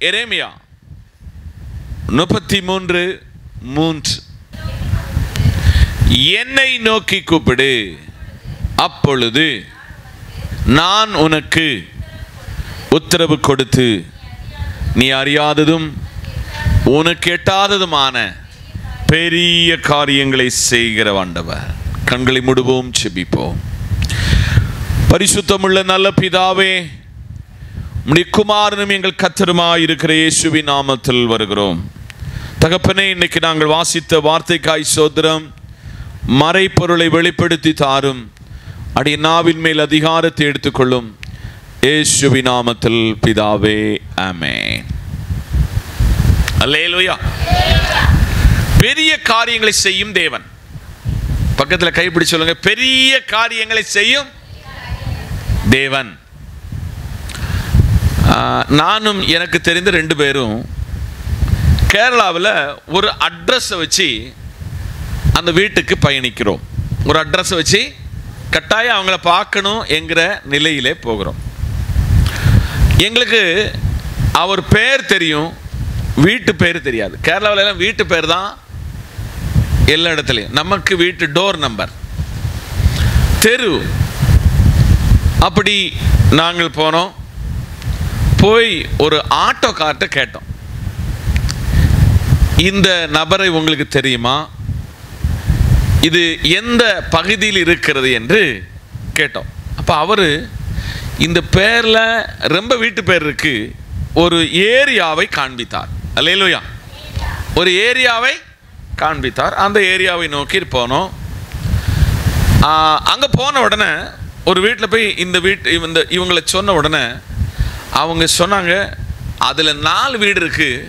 எரேமியா 33:3. என்னை நோக்கி கூப்பிடு, அப்பொழுது நான் உனக்கு உத்தரவு கொடுத்து நீ அறியாததும் உனக்கு எட்டாததுமான பெரிய காரியங்களை செய்கிற ஆண்டவர். கண்களை மூடுவோம், செபிப்போம். பரிசுத்தமுள்ள நல்ல பிதாவே, உம்முடைய குமாரனும் எங்கள் கர்த்தருமாய் இருக்கிற இயேசுவின் நாமத்தில் வருகிறோம். தகப்பனே, இன்னைக்கு நாங்கள் வாசித்த வார்த்தைக்காய் ஸ்தோத்திரம். மறைப்பொருளை வெளிப்படுத்தி தாரும். அடி நாவின் மேல் அதிகாரத்தை எடுத்துக்கொள்ளும். இயேசுவின் நாமத்தில் பிதாவே, ஆமென். அல்லேலூயா. பெரிய காரியங்களை செய்யும் தேவன். பக்கத்தில் கைப்பிடி சொல்லுங்க, பெரிய காரியங்களை செய்யும் தேவன். நானும் எனக்கு தெரிந்த 2 பேரும் கேரளாவில் ஒரு அட்ரஸை வச்சு அந்த வீட்டுக்கு பயணிக்கிறோம். ஒரு அட்ரஸை வச்சு கட்டாயம் அவங்கள பார்க்கணும் என்கிற நிலையிலே போகிறோம். எங்களுக்கு அவர் பேர் தெரியும், வீட்டு பேர் தெரியாது. கேரளாவில் எல்லாம் வீட்டு பேர் தான் எல்லா இடத்துலையும். நமக்கு வீட்டு டோர் நம்பர், தெரு. அப்படி நாங்கள் போனோம். போய் ஒரு ஆட்டோக்கார்ட்ட கேட்டோம், இந்த நபரை உங்களுக்கு தெரியுமா, இது எந்த பகுதியில் இருக்கிறது என்று கேட்டோம். அப்போ அவர் இந்த பேரில் ரொம்ப வீட்டு பேர் இருக்கு, ஒரு ஏரியாவை காண்பித்தார். அல்லேலூயா. ஒரு ஏரியாவை காண்பித்தார். அந்த ஏரியாவை நோக்கி போனோம். அங்கே போன உடனே ஒரு வீட்டில் போய் இந்த இவங்களை சொன்ன உடனே அவங்க சொன்னாங்க, அதில் 4 வீடு இருக்குது.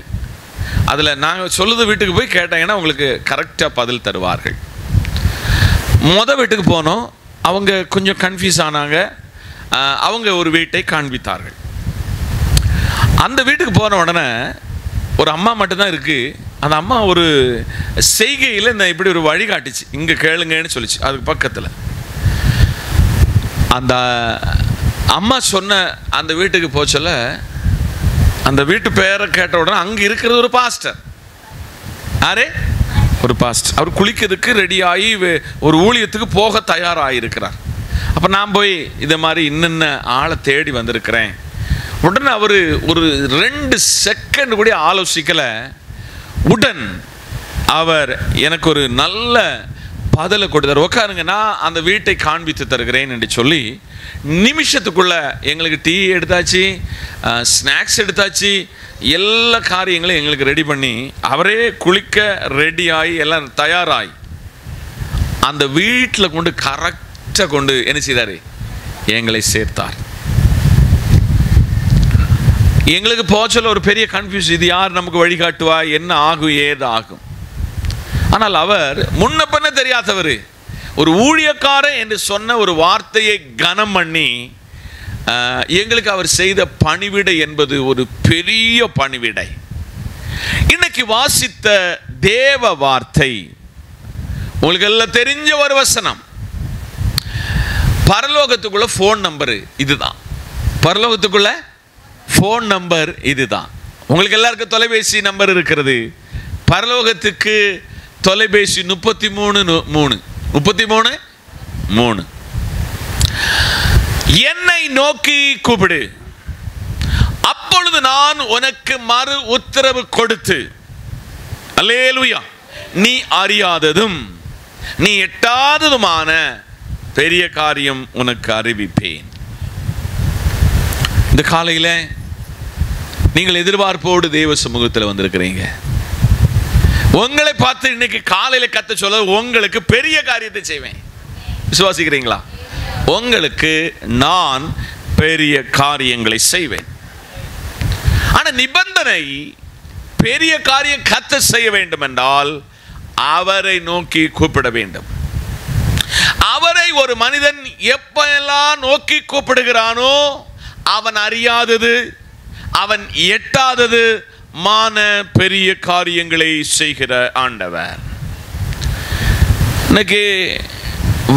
அதில் நாங்கள் சொல்லுது வீட்டுக்கு போய் கேட்டாங்கன்னா உங்களுக்கு கரெக்டாக பதில் தருவார்கள். வீட்டுக்கு போனோம். அவங்க கொஞ்சம் கன்ஃபியூஸ் ஆனாங்க. அவங்க ஒரு வீட்டை காண்பித்தார்கள். அந்த வீட்டுக்கு போன உடனே ஒரு அம்மா மட்டும்தான் இருக்குது. அந்த அம்மா ஒரு செய்கையில் இந்த இப்படி ஒரு வழி காட்டுச்சு, இங்கே கேளுங்கன்னு சொல்லிச்சு. அதுக்கு பக்கத்தில் அந்த அம்மா சொன்ன அந்த வீட்டுக்கு போச்சல, அந்த வீட்டு பேரை கேட்ட உடனே அங்கே இருக்கிறது ஒரு பாஸ்டர். யாரே? ஒரு பாஸ்டர். அவர் குளிக்கிறதுக்கு ரெடியாகி ஒரு ஊழியத்துக்கு போக தயாராகிருக்கிறார். அப்போ நான் போய் இதை மாதிரி இன்னென்ன ஆளை தேடி வந்திருக்கிறேன். உடனே அவர் ஒரு 2 செகண்ட் கூட ஆலோசிக்கலை. உடன் அவர் எனக்கு ஒரு நல்ல பதிலை கொடுத்தார். உட்காருங்க, நான் அந்த வீட்டை காண்பித்து தருகிறேன் என்று சொல்லி நிமிஷத்துக்குள்ள எங்களுக்கு டீ எடுத்தாச்சு, ஸ்நாக்ஸ் எடுத்தாச்சு, எல்லா காரியங்களும் எங்களுக்கு ரெடி பண்ணி அவரே குளிக்க ரெடியாகி எல்லாம் தயாராகி அந்த வீட்டில் கொண்டு கரெக்டாக கொண்டு என்ன செய்தார், எங்களை சேர்த்தார். எங்களுக்கு போச்சல ஒரு பெரிய கன்ஃபியூஸ், இது யார் நமக்கு வழிகாட்டுவா, என்ன ஆகும் ஏது ஆகும். ஆனால் அவர் முன்ன பண்ண தெரியாதவர், ஒரு ஊழியக்காரன் என்று சொன்ன ஒரு வார்த்தையை கனம் பண்ணி எங்களுக்கு அவர் செய்த பணிவிடை என்பது ஒரு பெரிய பணிவிடை. இன்னைக்கு வாசித்த தேவ வார்த்தை உங்களுக்கு எல்லாம் தெரிஞ்ச ஒரு வசனம். பரலோகத்துக்குள்ள ஃபோன் நம்பர் இதுதான். பரலோகத்துக்குள்ள ஃபோன் நம்பர் இதுதான். உங்களுக்கு எல்லாருக்கும் தொலைபேசி நம்பர் இருக்கிறது. பரலோகத்துக்கு தொலைபேசி 33 என்னை நோக்கி கூப்பிடு, அப்பொழுது நான் உனக்கு மறு உத்தரவு கொடுத்து, அல்லேலூயா, நீ அறியாததும் நீ எட்டாததுமான பெரிய காரியம் உனக்கு அறிவிப்பேன். இந்த காலையில் நீங்கள் எதிர்பார்ப்போடு தேவ சமூகத்தில் வந்திருக்கிறீங்க. உங்களை பார்த்து இன்னைக்கு காலையில் கத்த சொல்ல, உங்களுக்கு பெரிய காரியத்தை செய்வேன். விசுவாசிக்கிறீங்களா? உங்களுக்கு நான் பெரிய காரியங்களை செய்வேன். ஆனா நிபந்தனை, பெரிய காரியம் கத்த செய்ய வேண்டும் என்றால் அவரை நோக்கி கூப்பிட வேண்டும். அவரை ஒரு மனிதன் எப்பெல்லாம் நோக்கி கூப்பிடுகிறானோ அவன் அறியாதது, அவன் எட்டாதது மான பெரிய காரியங்களை செய்கிற ஆண்டவர். இன்னைக்கு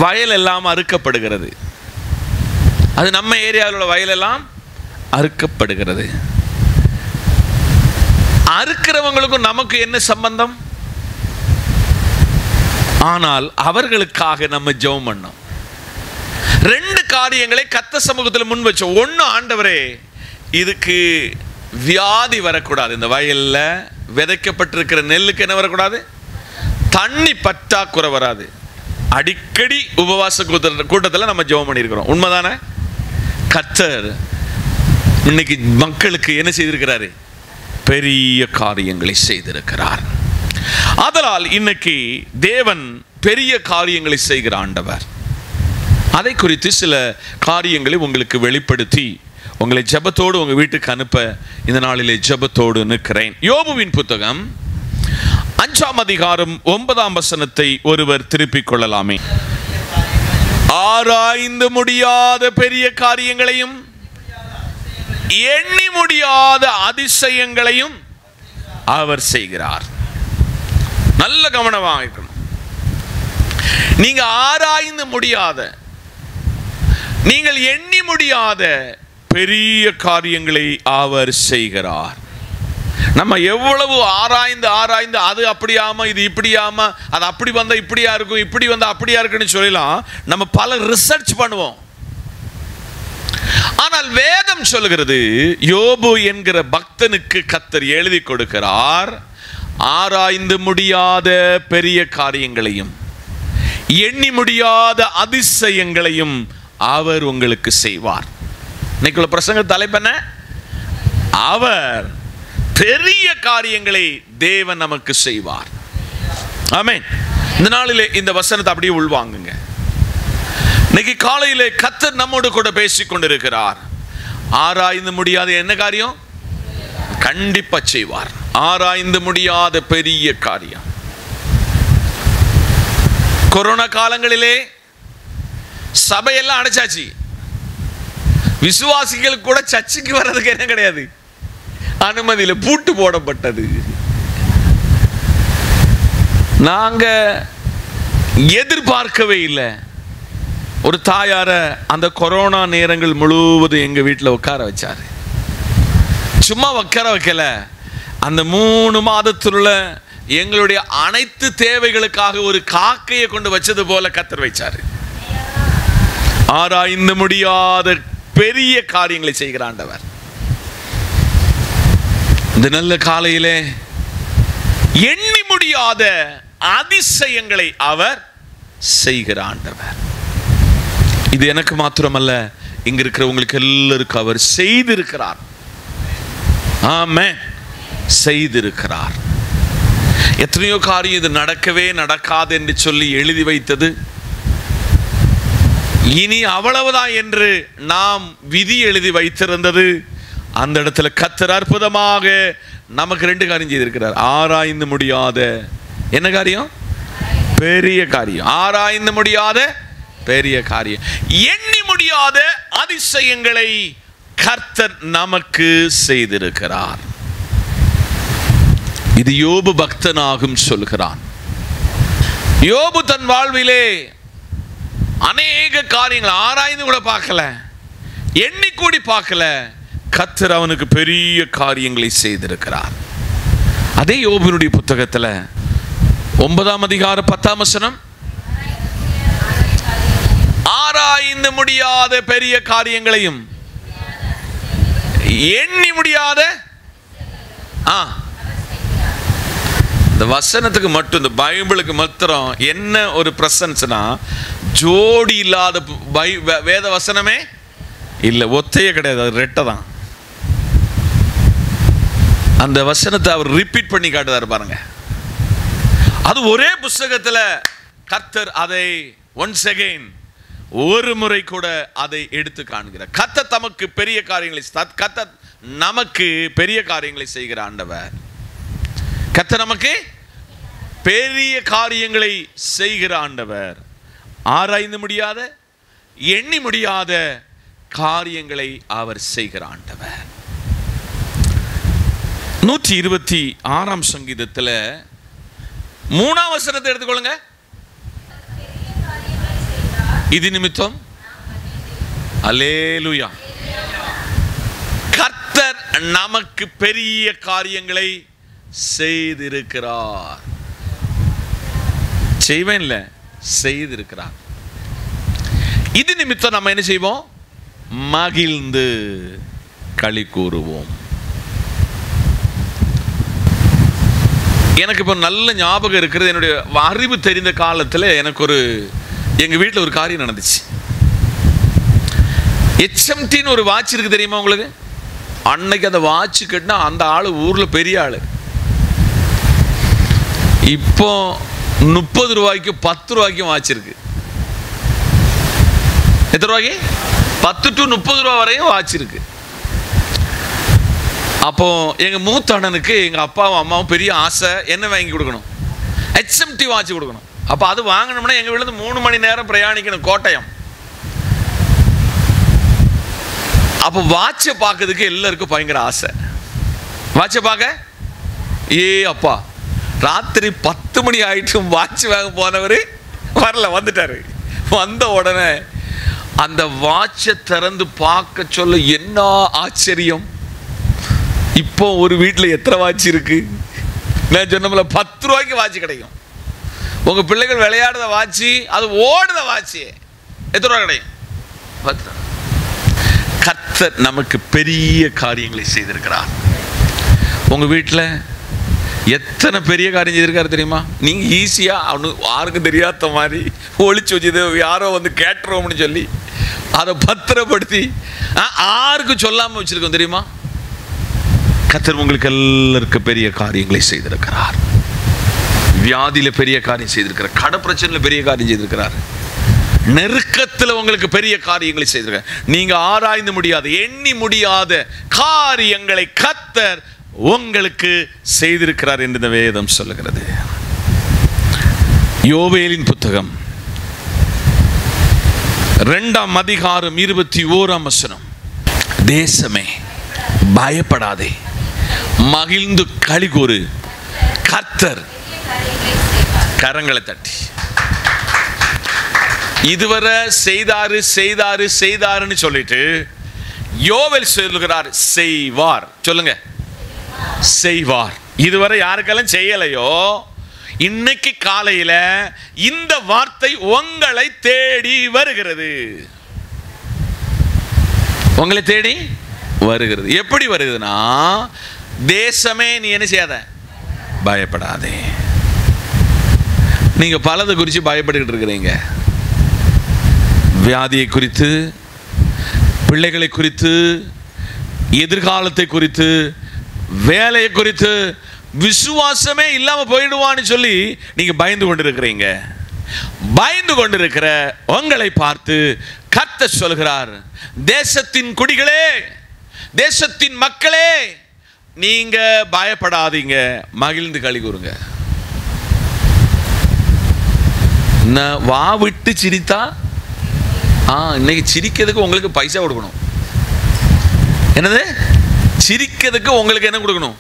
வயல் எல்லாம் அறுக்கப்படுகிறது. அது நம்ம ஏரியாவில் உள்ள வயல் எல்லாம் அறுக்கப்படுகிறது. அறுக்கிறவங்களுக்கும் நமக்கு என்ன சம்பந்தம்? ஆனால் அவர்களுக்காக நம்ம ஜெபம் பண்ணோம். 2 காரியங்களை கர்த்தர் சமூகத்தில் முன் வச்சோம். ஒன்று, ஆண்டவரே இதுக்கு வியாதி வரக்கூடாது, இந்த வயல்ல விதைக்கப்பட்டிருக்கிற நெல்லுக்கு என்ன வரக்கூடாது? தண்ணி பற்றாக்குறை வராது. அடிக்கடி உபவாச கூட்டத்தில் நம்ம ஜெபம் பண்ணியிருக்கிறோம், உண்மைதானே? கர்த்தர் இன்னைக்கு மக்களுக்கு என்ன செய்திருக்கிறாரு? பெரிய காரியங்களை செய்திருக்கிறார். அதனால் இன்னைக்கு தேவன் பெரிய காரியங்களை செய்கிற ஆண்டவர். அதை குறித்து சில காரியங்களை உங்களுக்கு வெளிப்படுத்தி உங்களை ஜெபத்தோடு உங்கள் வீட்டுக்கு அனுப்ப இந்த நாளிலே ஜெபத்தோடு நிற்கிறேன். யோபுவின் புத்தகம் 5ஆம் அதிகாரம் 9ஆம் வசனத்தை ஒருவர் திருப்பிக் கொள்ளலாமே. ஆராய்ந்து முடியாத பெரிய காரியங்களையும் எண்ணி முடியாத அதிசயங்களையும் அவர் செய்கிறார். நல்ல கவனமாக இருக்கணும். நீங்க ஆராய்ந்து முடியாத, நீங்கள் எண்ணி முடியாத பெரிய காரியங்களை அவர் செய்கிறார். நம்ம எவ்வளவு ஆராய்ந்து ஆராய்ந்து அது அப்படியாம இது இப்படியாம, அது அப்படி வந்தா இப்படியா இருக்கும், இப்படி வந்தா அப்படியா இருக்குன்னு சொல்லலாம். நம்ம பல ரிசர்ச் பண்ணுவோம். ஆனால் வேதம் சொல்லுகிறது, யோபு என்கிற பக்தனுக்கு கர்த்தர் எழுதி கொடுக்கிறார், ஆராய்ந்து முடியாத பெரிய காரியங்களையும் எண்ணி முடியாத அதிசயங்களையும் அவர் உங்களுக்கு செய்வார். இன்னைக்குள்ள பிரசங்க தலைப்பு என்ன? அவர் பெரிய காரியங்களை தேவன் நமக்கு செய்வார். ஆமென். இந்த நாளிலே இந்த வசனத்தை அப்படியே உள்வாங்குங்க. இன்னைக்கு காலையிலே கர்த்தர் நம்மோடு கூட பேசிக் கொண்டிருக்கிறார். ஆராய்ந்து முடியாத என்ன காரியம்? கண்டிப்பா செய்வார். ஆராய்ந்து முடியாத பெரிய காரியம். கொரோனா காலங்களிலே சபையெல்லாம் அடைச்சாச்சு. விசுவாசிகள் கூட சர்ச்சுக்கு வர்றதுக்கு என்ன கிடையாது, அனுமதியில பூட்டு போடப்பட்டது. நாங்க எதிர்பார்க்கவே இல்லை. ஒரு தாயார அந்த கொரோனா நேரங்கள் முழுவதும் எங்க வீட்டில் உட்கார வச்சாரு. சும்மா உட்கார வைக்கல, அந்த 3 மாதத்துல எங்களுடைய அனைத்து தேவைகளுக்காக ஒரு காக்கையை கொண்டு வச்சது போல கர்த்தர் வைச்சாரு. ஆராய்ந்து முடியாத பெரிய காரியங்களை செய்கிற ஆண்டவர். இந்த நல்ல காலையிலே எண்ணி முடியாத அதிசயங்களை அவர் செய்கிற ஆண்டவர். இது எனக்கு மாத்திரமல்ல, இங்க இருக்கிற உங்களுக்கு எல்லாருக்கும் அவர் செய்திருக்கிறார். ஆமென், செய்திருக்கிறார். எத்தனையோ காரியம் இது நடக்கவே நடக்காது என்று சொல்லி எழுதி வைத்தது, இனி அவ்வளவுதான் என்று நாம் விதி எழுதி வைத்திருந்தது, அந்த இடத்துல கர்த்தர் அற்புதமாக நமக்கு 2 காரியம் செய்திருக்கிறார். ஆராய்ந்து முடியாத என்ன காரியம்? பெரிய காரியம். ஆராய்ந்து முடியாத பெரிய காரியம், எண்ணி முடியாத அதிசயங்களை கர்த்தர் நமக்கு செய்திருக்கிறார். இது யோபு பக்தனாகும் சொல்கிறான். யோபு தன் வாழ்விலே அநேக காரியங்கள் ஆராய்ந்து கூட பார்க்கல, எண்ணி கூடி பார்க்கல. கர்த்தர் அவனுக்கு பெரிய காரியங்களை செய்திருக்கிறார். அதே யோபுனுடைய புத்தகத்துல 9ஆம் அதிகாரம் 10ஆம் வசனம், ஆராய்ந்து முடியாத பெரிய காரியங்களையும் எண்ணி முடியாத, இந்த வசனத்துக்கு மட்டும், இந்த பைபிளுக்கு மாத்திரம் என்ன ஒரு பிரசன்ஸ்னா, ஜோடி இல்லாத வேத வசனமே இல்லை, ஒத்தையே கிடையாது, அது ரெட்டை தான். அந்த வசனத்தை அவர் ரிப்பீட் பண்ணி காட்டுதார் பாருங்க. அது ஒரே புஸ்தகத்துல கர்த்தர் அதை ஒன்ஸ் அகைன் ஒரு முறை கூட அதை எடுத்து காண்கிறார். கர்த்தர் தமக்கு பெரிய காரியங்களை, கர்த்தர் நமக்கு பெரிய காரியங்களை செய்கிற ஆண்டவர். கர்த்தர் நமக்கு பெரிய காரியங்களை செய்கிற ஆண்டவர். ஆராய்ந்து முடியாத, எண்ணி முடியாத காரியங்களை அவர் செய்கிற ஆண்டவர். 126ஆம் சங்கீதத்தில் 3ஆம் வசனத்தை எடுத்துக்கொள்ளுங்க. இது நிமித்தம் அல்லேலூயா, கர்த்தர் நமக்கு பெரிய காரியங்களை செய்திருக்கிறார். செய்வேன் இல்ல, செய்திருக்கிறார். இது நிமித்தம் நம்ம என்ன செய்வோம்? மகிழ்ந்து களி கூறுவோம். எனக்கு இப்போ நல்ல ஞாபகம் இருக்கிறது, என்னுடைய அறிவு தெரிந்த காலத்தில் எனக்கு எங்கள் வீட்டில் ஒரு காரியம் நடந்துச்சு. HMTன்னு ஒரு வாட்ச் இருக்கு தெரியுமா உங்களுக்கு? அன்னைக்கு அந்த வாட்ச் கட்டினா அந்த ஆள் ஊரில் பெரிய ஆள். இப்போ 30 ரூபாய்க்கு 10 ரூபாய்க்கும் வாட்ச் இருக்கு. எத்தனை ரூபாய்க்கு? 10 to 30 ரூபா வரையும் வாட்ச் இருக்கு. அப்போ எங்க மூத்த அண்ணனுக்கு எங்க அப்பாவும் அம்மாவும் பெரிய ஆசை, என்ன வாங்கி கொடுக்கணும்? HMT வாட்ச் கொடுக்கணும். அப்போ அது வாங்கணும்னா எங்க வீட்டில் 3 மணி நேரம் பிரயாணிக்கணும், கோட்டயம். அப்போ வாட்சை பார்க்கறதுக்கு எல்லாருக்கும் பயங்கர ஆசை. வாட்சை பார்க்க அப்பா ராத்திரி 10 மணி ஆயிட்டும் வாட்ச் வாங்க போனவர் வரல, வந்துட்டாரு. வந்த உடனே அந்த வாட்சை திறந்து பார்க்க சொல்ல என்ன ஆச்சரியம்! இப்போ ஒரு வீட்டில் எத்தனை வாட்ச் இருக்கு? நான் சொன்னோம்ல 10 ரூபாய்க்கு வாட்ச் கிடைக்கும். உங்க பிள்ளைகள் விளையாடுற வாட்சி, அது ஓடுற வாட்சி எத்தனை ரூபா கிடைக்கும்? 10 ரூபா. கர்த்தர் நமக்கு பெரிய காரியங்களை செய்திருக்கிறார். உங்க வீட்டில் எத்தனை பெரிய காரியம் செய்திருக்காரு தெரியுமா? நீங்க ஈஸியா யாருக்கும் தெரியாத மாதிரி ஒளிச்சு வச்சது, யாரோ வந்து கேட்டுருவோம்னு சொல்லி அதை பத்திரப்படுத்தி யாருக்கும் சொல்லாம வச்சிருக்கோம் தெரியுமா? கர்த்தர் உங்களுக்கு எல்லாருக்கும் பெரிய காரியங்களை செய்திருக்கிறார். வியாதியில பெரிய காரியம் செய்திருக்கிறார், கடை பிரச்சனையில பெரிய காரியம் செய்திருக்கிறார், நெருக்கத்தில் உங்களுக்கு பெரிய காரியங்களை செய்திருக்கிறார். நீங்க ஆராய்ந்து முடியாத, எண்ணி முடியாத காரியங்களை கர்த்தர் உங்களுக்கு செய்திருக்கிறார் என்று இந்த வேதம் சொல்லுகிறது. யோவேலின் புத்தகம் 2ஆம் அதிகாரம் 21ஆம் வசனம். தேசமே பயப்படாதே, மகிழ்ந்து களி கூறு, கர்த்தர் கரங்களை தட்டி. இதுவரை செய்தாருன்னு சொல்லிட்டு யோவேல் சொல்லுகிறார் செய்வார். சொல்லுங்க, செய்வார். இதுவரை யாருக்கெல்லாம் செய்யலையோ இன்னைக்கு காலையில இந்த வார்த்தை உங்களை தேடி வருகிறது. உங்களை தேடி வருகிறது. எப்படி வருகிறதுனா, தேசமே நீ என்ன செய்யாத, பயப்படாதே. நீங்க பலதை குறித்து பயப்பட்டுக்கிட்டு இருக்கிறீங்க. வியாதியை குறித்து, பிள்ளைகளை குறித்து, எதிர்காலத்தை குறித்து, வேலையை குறித்து, விசுவாசமே இல்லாம போயிடுவான்னு சொல்லி நீங்க பயந்து கொண்டிருக்கிறீங்க. பயந்து கொண்டிருக்கிற உங்களை பார்த்து கர்த்தர் சொல்கிறார், தேசத்தின் குடிகளே, தேசத்தின் மக்களே, நீங்க பயப்படாதீங்க, மகிழ்ந்து களி கூறுங்க. வா விட்டு சிரித்தா இன்னைக்கு சிரிக்கிறதுக்கு உங்களுக்கு பைசா கொடுக்கணும். என்னது? சிரிக்கிறதுக்கு உங்களுக்கு என்ன கொடுக்கணும்?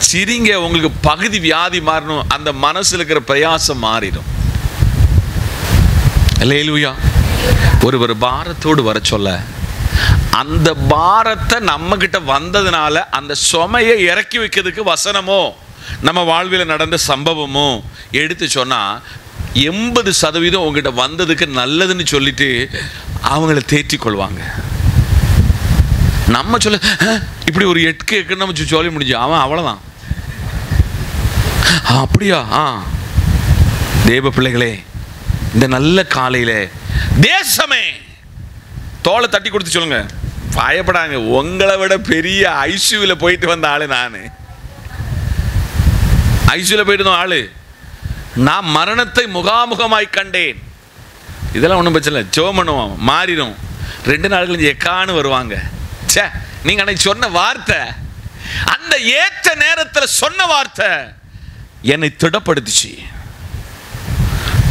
சிரிங்க. உங்களுக்கு பகுதி வியாதி மாறணும், அந்த மனசுல இருக்கிற பிரயாசம் மாறிடும். அல்லேலூயா. ஒரு பாரத்தோடு வர சொல்ல, அந்த பாரத்தை நம்ம கிட்ட வந்ததுனால அந்த சுமையை இறக்கி வைக்கிறதுக்கு வசனமோ நம்ம வாழ்வில் நடந்த சம்பவமோ எடுத்து சொன்னா 80% உங்ககிட்ட வந்ததுக்கு நல்லதுன்னு சொல்லிட்டு அவங்கள தேற்றி கொள்வாங்க. நம்ம சொல்ல இப்படி ஒரு 8 கேக்கு நம்ம சொல்லி முடிஞ்சு அவன் அவ்வளவுதான். அப்படியா? தேவ பிள்ளைகளே, இந்த நல்ல காலையில தேசமே தோலை தட்டி கொடுத்து சொல்லுங்க, பயப்படாங்க. உங்களை விட பெரிய ஐசியூல போயிட்டு வந்த ஆளு நான். ஐசியூல போயிட்டு வந்த ஆளு நான். மரணத்தை முகாமுகமாய் கண்டேன். இதெல்லாம் ஒன்றும் பிரச்சனை இல்லை, ஜெபம் பண்ணுவோம், மாறிடும். 2 நாள் கழிஞ்சு எக்கான்னு வருவாங்க. சே, நீங்க அன்னைக்கு சொன்ன வார்த்தை, அந்த ஏற்ற நேரத்தில் சொன்ன வார்த்தை என்னை திடப்படுத்துச்சு.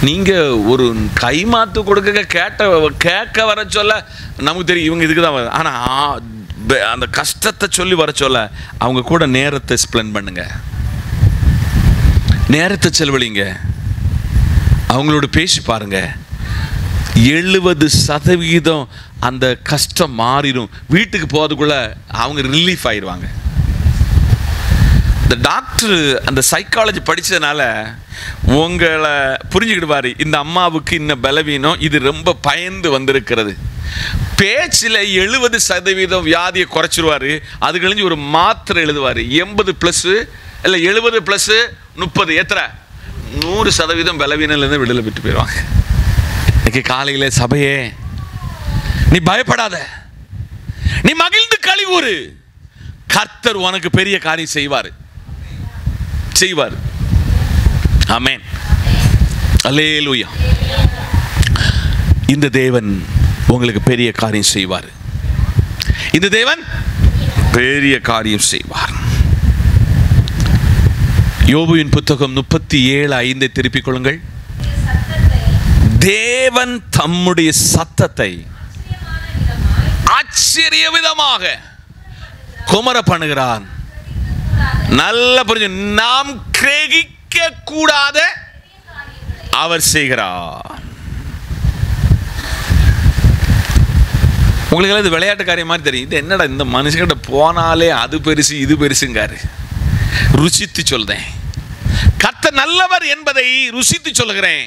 நீங்க ஒரு கைமாத்து கொடுக்க கேட்க வர சொல்ல நமக்கு தெரியும் இவங்க இதுக்கு தான். ஆனா அந்த கஷ்டத்தை சொல்லி வர சொல்ல அவங்க கூட நேரத்தை ஸ்பெண்ட் பண்ணுங்க, நேரத்தை செலவழிங்க, அவங்களோட பேசி பாருங்க. 70% அந்த கஷ்டம் மாறிடும். வீட்டுக்கு போறதுக்குள்ள அவங்க ரிலீஃப் ஆயிடுவாங்க. இந்த டாக்டர் அந்த சைக்காலஜி படித்ததுனால உங்களை புரிஞ்சுக்கிடுவார். இந்த அம்மாவுக்கு இன்னும் பலவீனம், இது ரொம்ப பயந்து வந்திருக்கிறது. பேச்சில் 70% வியாதியை குறைச்சிருவார். அது கழிஞ்சு ஒரு மாத்திரை எழுதுவார். 80+ இல்லை 70+ 30 எத்தனை 100% பலவீனம்லேருந்து விடுதலை பெற்று போயிடுவாங்க. இன்னைக்கு காலையில் சபையே, நீ பயப்படாத, நீ மகிழ்ந்து கழிவுறு, கர்த்தர் உனக்கு பெரிய காரியம் செய்வார். ஆமென், அல்லேலூயா. இந்த தேவன் உங்களுக்கு பெரிய காரியம் செய்வார். இந்த தேவன் பெரிய காரியம் செய்வார். யோபுவின் புத்தகம் 37:5 திருப்பிக் கொள்ளுங்கள். தேவன் தம்முடைய சத்தத்தை ஆச்சரிய விதமாக குமர பண்ணுகிறான். நல்ல புரிஞ்சு, நாம் கிரகிக்க கூடாத அவர் செய்கிறார். உங்களுக்கு இது விளையாட்டு காரியம் மாதிரி தெரியும். இது என்னடா இந்த மனுஷங்கிட்ட போனாலே அது பெருசு இது பெருசுங்காரு. ருசித்து சொல்றேன், கர்த்தர் நல்லவர் என்பதை ருசித்து சொல்கிறேன்.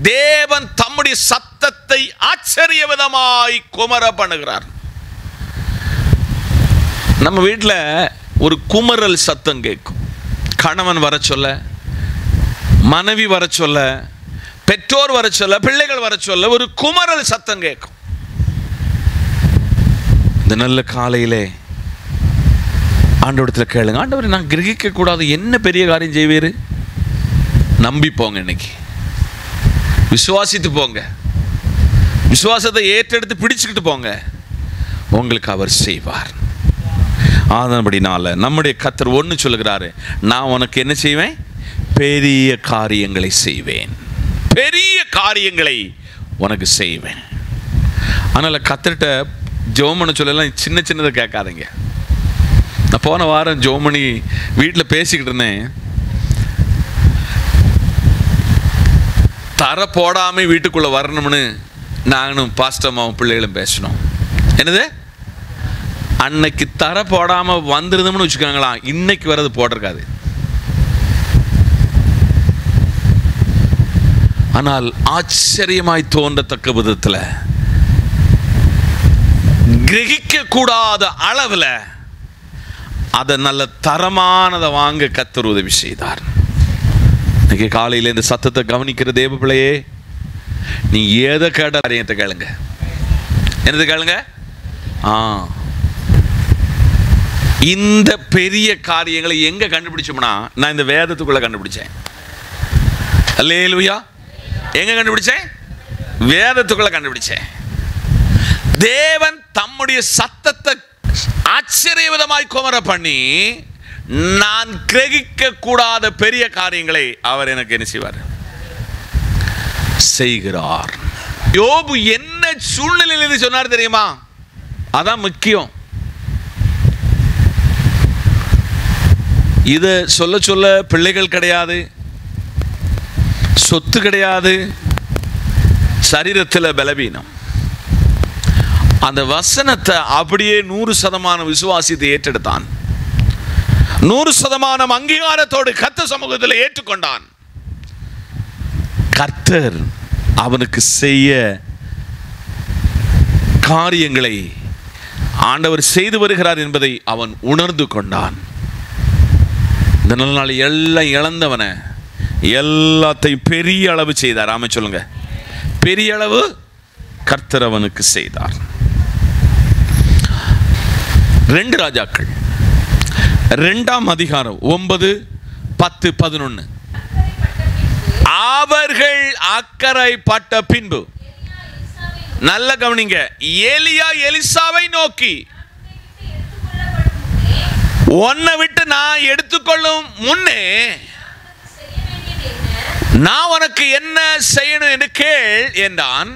தேவன் தம்முடைய சத்தத்தை ஆச்சரிய விதமாய் குமர பண்ணுகிறார். நம்ம வீட்டில் ஒரு குமரல் சத்தம் கேட்கும். கணவன் வர சொல்ல, மனைவி வர சொல்ல, பெற்றோர் வர சொல்ல, பிள்ளைகள் வர சொல்ல ஒரு குமரல் சத்தம் கேட்கும். இந்த நல்ல காலையிலே ஆண்டவரிடத்தில் கேளுங்க, ஆண்டவரை நான் கிரகிக்க கூடாது, என்ன பெரிய காரியம் செய்வீர்? நம்பி போங்க, இன்னைக்கு விசுவாசித்து போங்க, விசுவாசத்தை ஏற்றெடுத்து பிடிச்சுக்கிட்டு போங்க, உங்களுக்கு அவர் செய்வார். அதன்படினால நம்முடைய கர்த்தர் ஒன்று சொல்லுகிறாரு, நான் உனக்கு என்ன செய்வேன்? பெரிய காரியங்களை செய்வேன், பெரிய காரியங்களை உனக்கு செய்வேன். அதனால் கர்த்தர்கிட்ட ஜெபம் பண்ண சொல்லலாம், சின்ன சின்னதை கேட்காதீங்க. நான் போன வாரம் ஜெபம் பண்ணி வீட்டில் பேசிக்கிட்டு இருந்தேன். தர போடாமல் வீட்டுக்குள்ளே வரணும்னு நானும் பாஸ்டம்மாவும் பிள்ளைகளும் பேசணும். என்னது, அன்னைக்கு தர போடாமல் வந்துருந்தோம்னு வச்சுக்கோங்களா, இன்னைக்கு வர்றது போட்டிருக்காது. ஆனால் ஆச்சரியமாய் தோன்றத்தக்க விதத்தில், கிரகிக்க கூடாத அளவில் அதை நல்ல தரமானதை வாங்க கர்த்தர் உதவி செய்தார். இன்னைக்கு காலையில் இந்த சத்தத்தை கவனிக்கிற தேவ பிள்ளையே, நீ ஏதை கேட்ட காரியத்தை கேளுங்க. என்னது கேளுங்க? இந்த பெரிய காரியங்களை எங்க கண்டுபிடிச்சோம்னா, நான் இந்த வேதத்துக்குள்ள கண்டுபிடிச்சேன். அல்லேலூயா. எங்க கண்டுபிடிச்சேன்? வேதத்துக்குள்ள கண்டுபிடிச்சேன். தேவன் தம்முடைய சத்தத்தை ஆச்சரிய விதமாய் குமர பண்ணி, நான் கிரகிக்க கூடாத பெரிய காரியங்களை அவர் எனக்கு என்ன செய்வார்? செய்கிறார். யோபு என்ன சூழ்நிலையில் சொன்னார் தெரியுமா? அதான் முக்கியம். இதை சொல்ல சொல்ல பிள்ளைகள் கிடையாது, சொத்து கிடையாது, சரீரத்தில் பலவீனம். அந்த வசனத்தை அப்படியே 100% விசுவாசித்து ஏற்றெடுத்தான். 100% அங்கீகாரத்தோடு கர்த்தர் சமூகத்தில் ஏற்றுக்கொண்டான். கர்த்தர் அவனுக்கு செய்ய காரியங்களை ஆண்டவர் செய்து வருகிறார் என்பதை அவன் உணர்ந்து கொண்டான். இந்த நல்ல நாள் எல்லாம் இழந்தவனை எல்லாத்தையும் பெரிய அளவு செய்தார். ஆமென் சொல்லுங்க. பெரிய அளவு கர்த்தர் அவனுக்கு செய்தார். 2 ராஜாக்கள் 2ஆம் அதிகாரம் 9, 10, 11. அவர்கள் அக்கறைப்பட்ட பின்பு, நல்ல கவனிங்க, எலியா எலிசாவை நோக்கி, உன்னை விட்டு நான் எடுத்துக்கொள்ளும் முன்னே நான் உனக்கு என்ன செய்யணும் என்று கேள் என்றான்.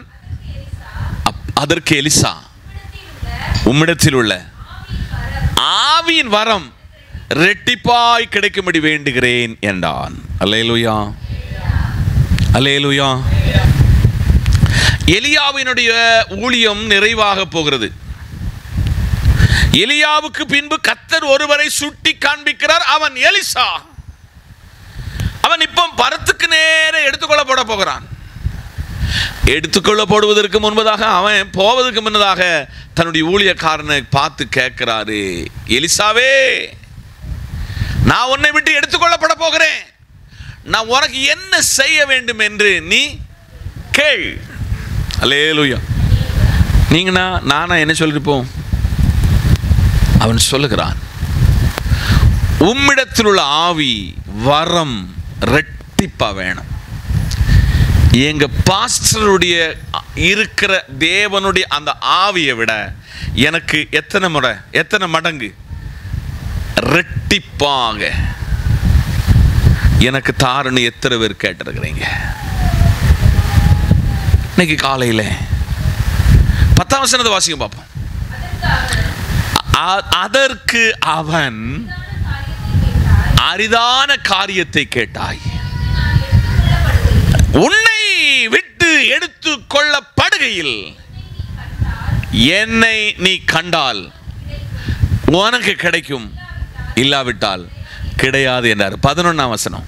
அதற்கு எலிசா, உம்மிடத்தில் உள்ள ஆவியின் வரம் ரெட்டிப்பாய் கிடைக்கும்படி வேண்டுகிறேன் என்றான். அல்லேலூயா, அல்லேலூயா. எலியாவினுடைய ஊழியம் நிறைவாக போகிறது. எலியாவுக்கு பின்பு கர்த்தர் ஒருவரை சுட்டி காண்பிக்கிறார். அவன் எலிசா. அவன் இப்போ பரத்துக்கு நேர எடுத்துக்கொள்ளப்பட போகிறான். எடுத்துக்கொள்ளப்படுவதற்கு முன்பதாக, அவன் போவதற்கு முன்னதாக தன்னுடைய ஊழியக்காரனை பார்த்து கேட்கிறாரு, எலிசாவே, நான் உன்னை விட்டு எடுத்துக்கொள்ளப்பட போகிறேன், நான் உனக்கு என்ன செய்ய வேண்டும் என்று நீ கேள். அல்லேலூயா. நீங்கனா நானா என்ன சொல்லிருப்போம்? அவன் சொல்லுகிறான், உம்மிடத்தில் உள்ள ஆவி வரம் ரெட்டிப்பா வேணும். எங்க பாஸ்டருடைய இருக்கிற தேவனுடைய அந்த ஆவியை விட எனக்கு எத்தனை மடங்கு ரெட்டிப்பாக எனக்கு தாருன்னு எத்தனை பேர் கேட்டிருக்கிறீங்க? இன்னைக்கு காலையில் 10ஆம் வசனத்தை வாசிக்க பார்ப்போம். அதற்கு அவன், அரிதான காரியத்தை கேட்டாய், உன்னை விட்டு எடுத்து கொள்ளப்படுகையில் என்னை நீ கண்டால் உனக்கு கிடைக்கும், இல்லாவிட்டால் கிடையாது என்றார். 11ஆம் வசனம்.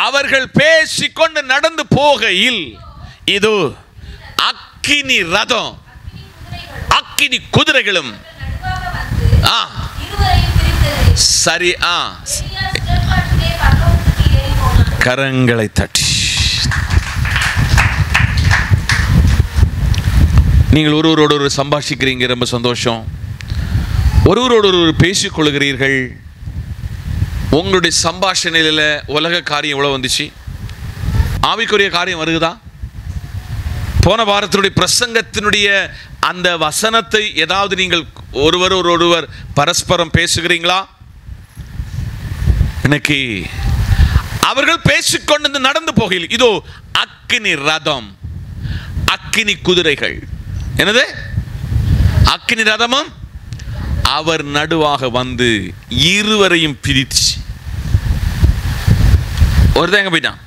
அவர்கள் பேசிக்கொண்டு நடந்து போகையில் இது அக்கினி ரதம், அக்கினி குதிரைகளும் சரி. கரங்களை தட்டி நீங்கள் ஒருவரோடு ஒரு சம்பாஷிக்கிறீங்க, ரொம்ப சந்தோஷம். ஒருவரோடு ஒரு பேசிக்கொள்கிறீர்கள். உங்களுடைய சம்பாஷணையில் உலக காரியம் எவ்வளோ வந்துச்சு? ஆவிக்குரிய காரியம் வருகுதா? போன வாரத்தினுடைய பிரசங்கத்தினுடைய அந்த வசனத்தை ஏதாவது நீங்கள் ஒருவர் பரஸ்பரம் பேசுகிறீங்களா? இன்னைக்கு அவர்கள் பேசிக்கொண்டு நடந்து போகையில் இதோ அக்கினி ரதம், அக்கினி குதிரைகள். என்னது? அக்கினி ரதமும் அவர் நடுவாக வந்து இருவரையும் பிரித்து, ஒருத்தன் எங்க போயிட்டான்?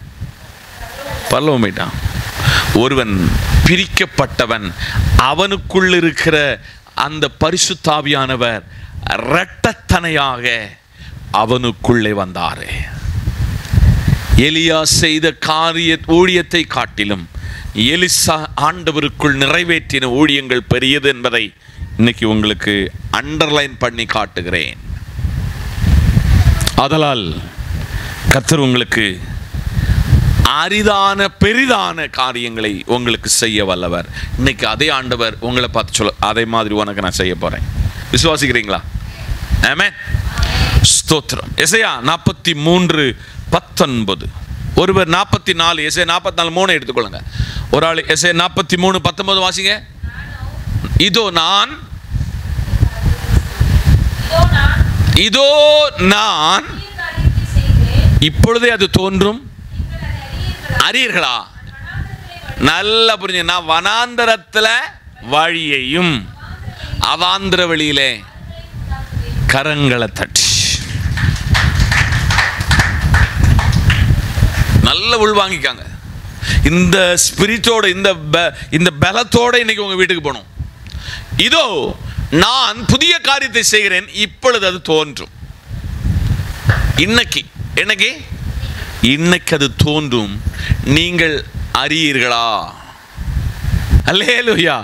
பரலோகம் போயிட்டான். ஒருவன் பிரிக்கப்பட்டவன், அவனுக்குள் இருக்கிற அந்த பரிசுத்தாவியானவர் இரட்டத்தனையாக அவனுக்குள்ளே வந்தாரே. எலியா செய்த ஊழியத்தை காட்டிலும் எலிசா ஆண்டவருக்குள் நிறைவேற்றின ஊழியங்கள் பெரியது என்பதை இன்னைக்கு உங்களுக்கு அண்டர்லைன் பண்ணி காட்டுகிறேன். ஆதலால் கர்த்தர் உங்களுக்கு அரிதான பெரிதான காரியங்களை உங்களுக்கு செய்ய வல்லவர். இன்னைக்கு அதே ஆண்டவர் உங்களை பார்த்து சொல்ல, அதே மாதிரி உனக்கு நான் செய்ய போறேன். விசுவாசிக்கிறீங்களா? ஆமென். ஸ்தோத்திரம். எசையா 43:19. ஒருவர் 44, எசையா 44:3 எடுத்துக்கொள்ளுங்க. ஒரு ஆள் எசையா 43:19 வாசிங்க. இதோ நான் இப்பொழுதே அது தோன்றும், அறியீர்களா? நல்ல புரிஞ்சு, நான் வனாந்தரத்துல வழியையும் அவாந்திர வழியிலே கரங்களை தட்டி நல்ல உள்வாங்கிக்காங்க. இந்த ஸ்பிரிட்டோட இந்த பலத்தோட இன்னைக்கு உங்க வீட்டுக்கு போகணும். இதோ நான் புதிய காரியத்தை செய்கிறேன், இப்பொழுது அது தோன்றும். இன்னைக்கு அது தோன்றும், நீங்கள் அறியீர்களா? அல்லேலூயா.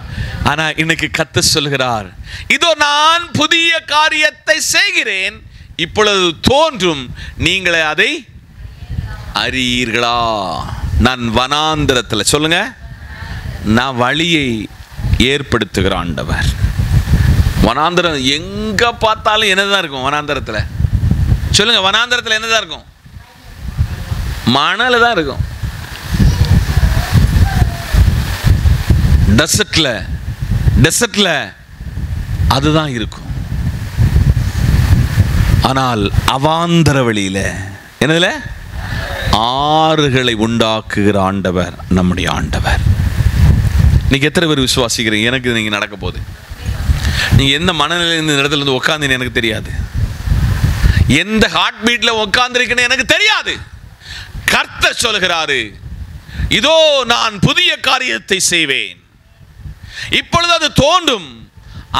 ஆனா இன்னைக்கு கர்த்தர் சொல்கிறார், இதோ நான் புதிய காரியத்தை செய்கிறேன், இப்பொழுது தோன்றும், நீங்கள் அதை அறியீர்களா? நான் வனாந்தரத்தில், சொல்லுங்க, நான் வழியை ஏற்படுத்துகிற ஆண்டவர். வனாந்தரம் எங்க பார்த்தாலும் என்னதான் இருக்கும்? வனாந்தரத்தில் சொல்லுங்க, வனாந்தரத்தில் என்னதான் இருக்கும்? மணல் தான் இருக்கும். டெசர்ட்ல அதுதான் இருக்கும். ஆனால் அவாந்தர வழியில என்னதுல ஆறுகளை உண்டாக்குகிற ஆண்டவர் நம்முடைய ஆண்டவர். நீங்க எத்தனை பேர் விசுவாசிக்கிறீங்க? எனக்கு நீங்க நடக்க போகுது. நீங்க எந்த மனநிலையில் இந்த இடத்துல இருந்து உட்கார்ந்து எனக்கு தெரியாது, எந்த ஹார்ட் பீட்ல உட்கார்ந்து எனக்கு தெரியாது. கர்த்தர் சொல்கிறாரு, இதோ நான் புதிய காரியத்தை செய்வேன், இப்பொழுது அது தோன்றும்,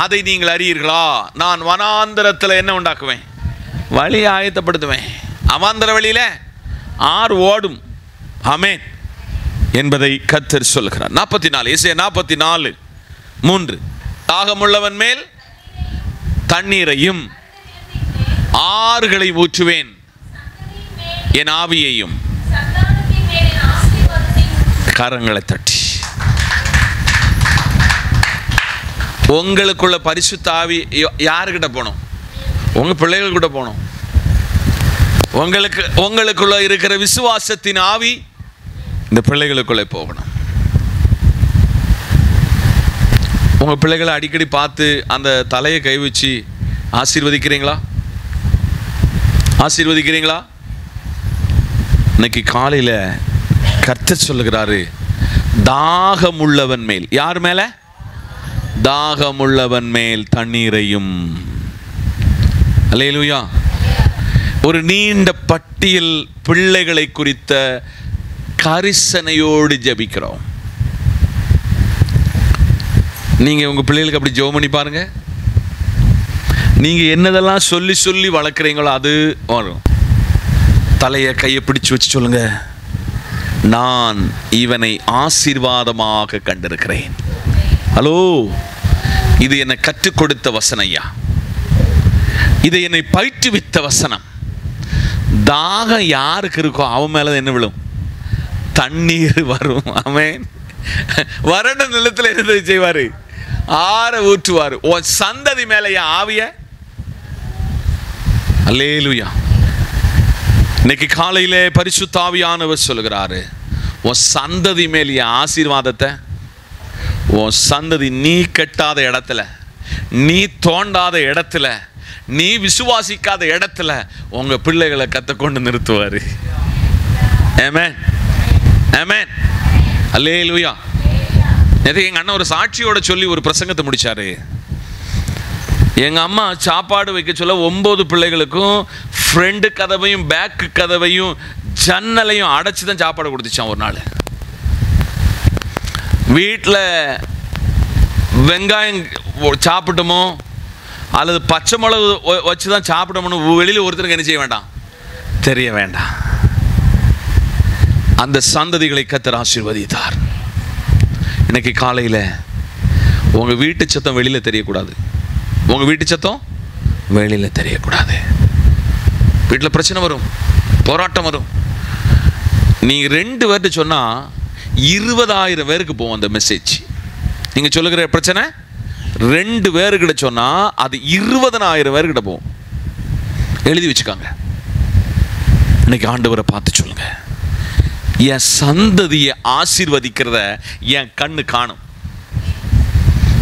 அதை நீங்கள் அறியீர்களா? நான் வனாந்தரத்தில் என்ன உண்டாக்குவேன்? வழி ஆயத்தப்படுத்துவேன். அவாந்தர வழியில ஆறு ஓடும். ஆமென் என்பதை கர்த்தர் சொல்கிறார். 44 எசேயா 44:3 தாகமுள்ளவன் மேல் தண்ணீரையும் ஆறுகளை ஊற்றுவேன், என் ஆவியையும். கரங்களை தட்டி உங்களுக்குள்ள பரிசுத்த ஆவி யாருக்கிட்ட போகணும்? உங்க பிள்ளைகள் கூட போகணும். உங்களுக்குள்ள இருக்கிற விசுவாசத்தின் ஆவி இந்த பிள்ளைகளுக்குள்ளே போகணும். உங்க பிள்ளைகளை அடிக்கடி பார்த்து அந்த தலையை கை வச்சு ஆசீர்வதிக்கிறீங்களா? ஆசீர்வதிக்கிறீங்களா? இன்னைக்கு காலையில் கர்த்தர் சொல்லுகிறாரு, தாகமுள்ளவன் மேல். யார் மேல? தாகமுள்ளவன் மேல் தண்ணீரையும். அல்லேலூயா. ஒரு நீண்ட பட்டியல் பிள்ளைகளை குறித்த கரிசனையோடு ஜெபிக்கிறோம். நீங்க உங்க பிள்ளைகளுக்கு அப்படி ஜெபம் பண்ணி பாருங்க. நீங்க என்னதெல்லாம் சொல்லி சொல்லி வளர்க்குறீங்களோ அது வரும். தலையை கையை பிடிச்சு வச்சு சொல்லுங்க, நான் இவனை ஆசீர்வாதமாக கண்டிருக்கிறேன். ஹலோ, இது என்னை கற்றுக் கொடுத்த வசனம் ஐயா, இது என்னை பயிற்றுவித்த வசனம். தாகம் யாருக்கு இருக்கோ அவன் மேல என்ன விழும்? தண்ணீர் வரும். ஆமென். வறண்ட நிலத்தில் என்ன செய்வாரு? ஆற ஊற்றுவாரு. உன் சந்ததி மேல என் ஆவிய. அல்லேலூயா. இன்னைக்கு காலையிலே பரிசுத்த ஆவியானவர் சொல்லுகிறாரு, உன் சந்ததி மேல் என் ஆசீர்வாதத்தை. உன் சந்ததி நீ கட்டாத இடத்துல, நீ தோண்டாத இடத்துல, நீ விசுவாசிக்காத இடத்துல உங்க பிள்ளைகளை கற்றுக்கொண்டு நிறுத்துவாரு. ஆமென், ஆமென், அல்லேலூயா. எங்க அண்ணன் ஒரு சாட்சியோட சொல்லி ஒரு பிரசங்கத்தை முடிச்சாரு. எங்க அம்மா சாப்பாடு வைக்க சொல்ல 9 பிள்ளைகளுக்கும் ஃப்ரண்ட் கதவையும் பேக் கதவையும் ஜன்னலையும் அடைச்சி தான் சாப்பாடு கொடுத்துச்சான். ஒரு நாள் வீட்டில் வெங்காயம் சாப்பிட்டோமோ அல்லது பச்சை மிளகு வச்சு தான் சாப்பிடணும், வெளியில் ஒருத்தருக்கு என்ன செய்ய வேண்டாம், தெரிய வேண்டாம். அந்த சந்ததிகளை கர்த்தர் ஆசீர்வதித்தார். இன்னைக்கு காலையில் உங்க வீட்டு சத்தம் வெளியில் தெரியக்கூடாது. உங்க வீட்டு சத்தம் வெளியில் தெரியக்கூடாது. வீட்டில் பிரச்சனை வரும், போராட்டம் வரும். நீங்க 2 பேர்கிட்ட சொன்னா 20,000 பேருக்கு போகும் அந்த மெசேஜ். நீங்க சொல்லுகிற பிரச்சனை 2 பேருக்கிட்ட சொன்னா அது 20,000 பேர்கிட்ட போகும். எழுதி வச்சுக்காங்க. இன்னைக்கு ஆண்டவரை பார்த்து சொல்லுங்க, என் சந்ததியை ஆசீர்வதிக்கிறத என் கண்ணு காணும்.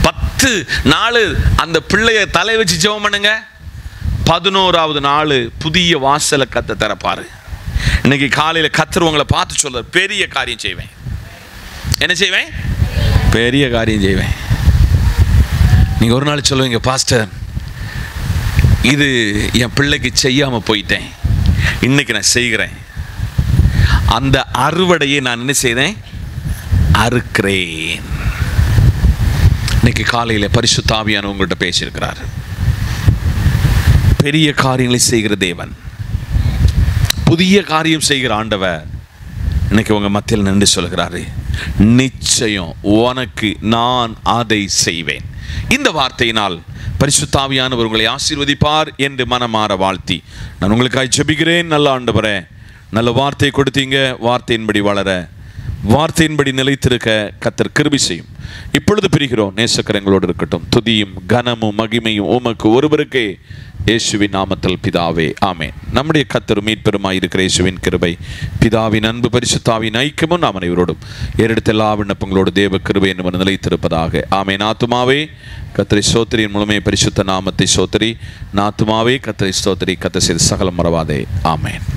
10 நாள் அந்த பிள்ளைய தலை வச்சு ஜெபம் பண்ணுங்க. 11வது நாள் புதிய வாசலை கத்த திறப்பாரு. இன்னைக்கு காலையில் கர்த்தர் உங்களை பார்த்து சொல்ற, பெரிய காரியம் செய்வேன். என்ன செய்வேன்? பெரிய காரியம் செய்வேன். நீங்க ஒரு நாள் சொல்லுவீங்க, பாஸ்டர் இது என் பிள்ளைக்கு செய்யாம போயிட்டேன், இன்னைக்கு நான் செய்கிறேன். அந்த அறுவடையை நான் என்ன செய்தேன்? அறுக்கிறேன். இன்னைக்கு காலையில் பரிசுத்த ஆவியானவர் உங்கள்கிட்ட பேசியிருக்கிறார். பெரிய காரியங்களை செய்கிற தேவன், புதிய காரியம் செய்கிற ஆண்டவர் இன்னைக்கு உங்க மத்தியில் நின்று சொல்கிறாரு, நிச்சயம் உனக்கு நான் அதை செய்வேன். இந்த வார்த்தையினால் பரிசுத்த ஆவியானவர் உங்களை ஆசீர்வதிப்பார் என்று மனமாற வாழ்த்தி நான் உங்களுக்காக ஜெபிக்கிறேன். நல்ல ஆண்டவரே, நல்ல வார்த்தை கொடுத்தீங்க. வார்த்தையின்படி வளர, வார்த்தையின்படி நிலைத்திருக்க கர்த்தர் கிருபை செய்யும். இப்பொழுது பிரிகிறோம். நேசக்கரங்களோடு இருக்கட்டும். துதியும் கனமும் மகிமையும் உமக்கு ஒருவருக்கே, இயேசுவின் நாமத்தில் பிதாவே, ஆமென். நம்முடைய கர்த்தரும் மீட்பெருமாய் இருக்கிற இயேசுவின் கிருபை, பிதாவின் அன்பு, பரிசுத்தாவின் ஐக்கியமும் நாம் அனைவரோடும் ஏறெடுத்த எல்லா விண்ணப்பங்களோடு தேவ கிருபை என்று நிலைத்திருப்பதாக. ஆமென். ஆத்துமாவே கர்த்தரை ஸ்தோத்திரியின் முழுமை பரிசுத்த நாமத்தை ஸ்தோத்திரி. ஆத்துமாவே கர்த்தரை ஸ்தோத்திரி. கர்த்தர் செய்த சகலம் மறவாதே. ஆமென்.